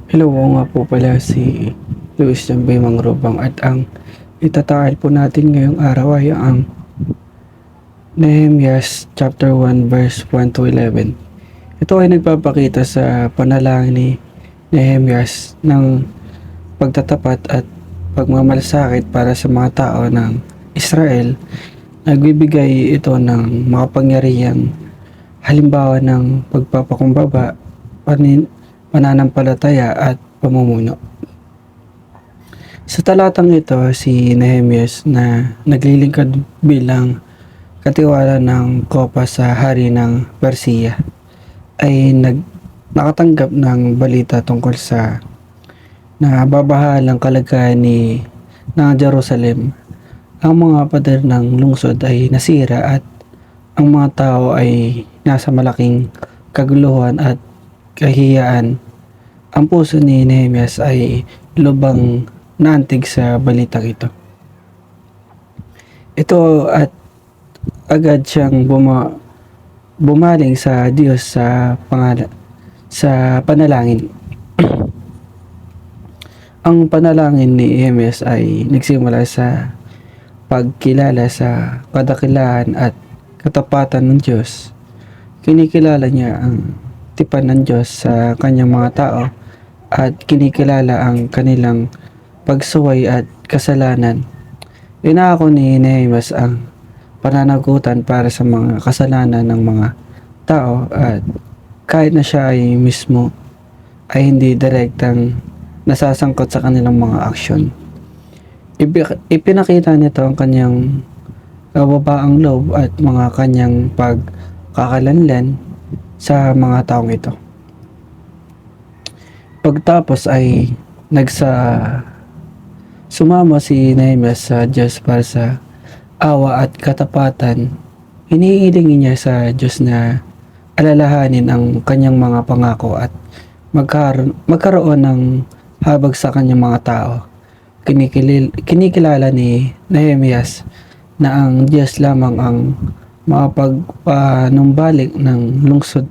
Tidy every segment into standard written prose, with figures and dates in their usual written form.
Hello, oo nga po pala si Luis Jambay Mangrobang at ang itatakal po natin ngayong araw ay ang Nehemias chapter 1 verse 1 to 11. Ito ay nagpapakita sa panalangin ni Nehemias ng pagtatapat at pagmamalasakit para sa mga tao ng Israel. Nagbibigay ito ng makapangyarihang halimbawa ng pagpapakumbaba, pananampalataya at pamumuno. Sa talatang ito, si Nehemias na naglilingkod bilang katiwala ng kopa sa hari ng Persia ay nakatanggap ng balita tungkol sa nababahalang kalagayan ng Jerusalem. Ang mga pader ng lungsod ay nasira at ang mga tao ay nasa malaking kaguluhan at kahiyaan. Ang puso ni Nehemias ay lubang naantig sa balitang ito. Ito at agad siyang bumaling sa Diyos sa panalangin. Ang panalangin ni Nehemias ay nagsimula sa pagkilala sa kadakilaan at katapatan ng Diyos. Kinikilala niya ang tipan ng Diyos sa kanyang mga tao at kinikilala ang kanilang pagsuway at kasalanan. Inako ni Nehemias ang pananagutan para sa mga kasalanan ng mga tao at kahit na siya ay mismo ay hindi direktang nasasangkot sa kanilang mga aksyon. Ipinakita nito ang kanyang kababaang loob at mga kanyang pagkakalanlan sa mga taong ito. Pagtapos ay sumama si Nehemias sa Diyos para sa awa at katapatan. Iniiling niya sa Diyos na alalahanin ang kanyang mga pangako at magkaroon ng habag sa kanyang mga tao. Kinikilala ni Nehemias na ang Diyos lamang ang makapagpanumbalik ng lungsod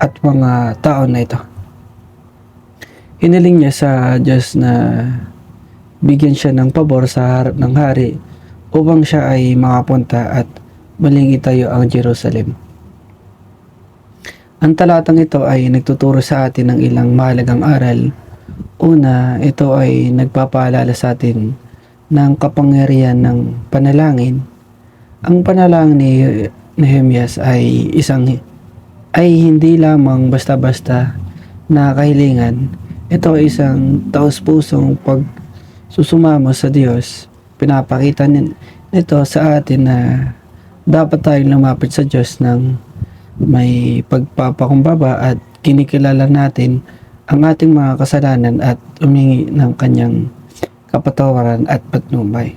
at mga tao na ito. Hiniling niya sa Diyos na bigyan siya ng pabor sa harap ng hari upang siya ay makapunta at muling itayo ang Jerusalem. Ang talatang ito ay nagtuturo sa atin ng ilang mahalagang aral. Una, ito ay nagpapaalala sa atin ng kapangyarihan ng panalangin. Ang panalangin ni Nehemias ay hindi lamang basta-basta na kahilingan. Ito ay isang taos-pusong pagsusumamo sa Diyos. Pinapakita nito sa atin na dapat tayong lumapit sa Diyos ng may pagpapakumbaba at kinikilala natin ang ating mga kasalanan at humingi ng kanyang kapatawaran at patnubay.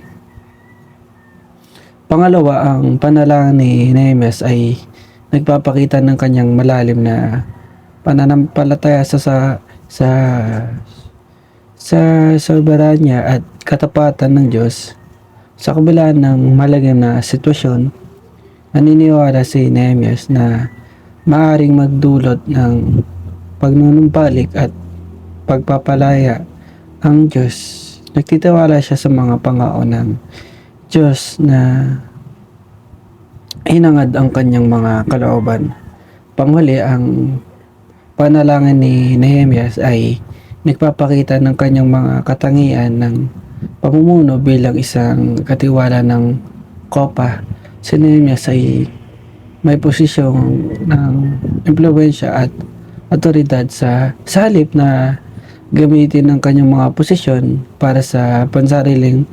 Pangalawa, ang panalangin ni Nehemias ay nagpapakita ng kanyang malalim na pananampalataya sa soberanya at katapatan ng Diyos. Sa kabila ng malagim na sitwasyon, naniniwala si Nehemias na maaaring magdulot ng pagnunumbalik at pagpapalaya ang Diyos. Nagtitiwala siya sa mga pangako ng Diyos na hinangad ang kanyang mga kalooban. Panghuli, ang panalangin ni Nehemias ay nagpapakita ng kanyang mga katangian ng pamumuno bilang isang katiwala ng kopa. Si Nehemias ay may posisyong ng impluwensya at otoridad sa halip na gamitin ang kanyang mga posisyon para sa pansariling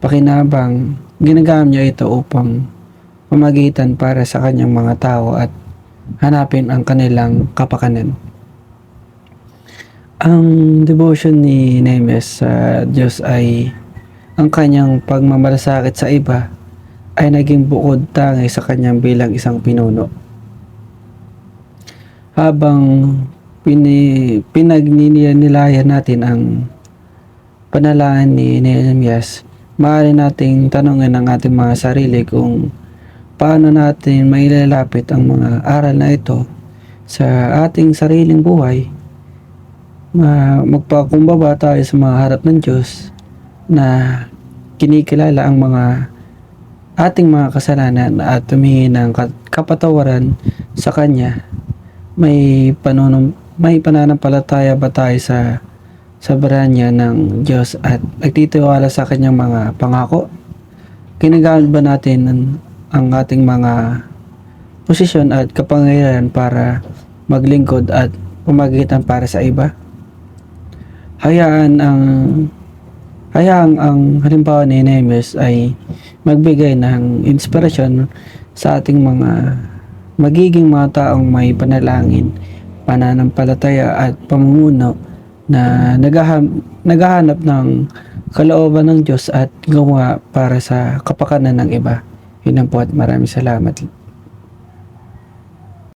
pakinabang. Ginagamit niya ito upang pamagitan para sa kanyang mga tao at hanapin ang kanilang kapakanan. Ang devotion ni Nehemias sa Diyos ay ang kanyang pagmamalasakit sa iba ay naging bukod tangi sa kanyang bilang isang pinuno. Habang pinagninilayan natin ang panalangin ni Nehemias, maaari nating tanungin ang ating mga sarili kung paano natin mailalapit ang mga aral na ito sa ating sariling buhay. magpakumbaba tayo sa mga harap ng Diyos na kinikilala ang mga ating mga kasalanan at humingi ng kapatawaran sa Kanya. May pananampalataya ba tayo sa baranya ng Diyos at nagtitiwala sa Kanyang mga pangako? Ginagamit ba natin ang ating mga posisyon at kapangyarihan para maglingkod at pumagitan para sa iba? Hayaan ang halimbawa ni Nehemias ay magbigay ng inspirasyon sa ating magiging mga taong may panalangin, pananampalataya at pamumuno na naghahanap ng kalooban ng Diyos at gumawa para sa kapakanan ng iba. Yun lang po at maraming salamat.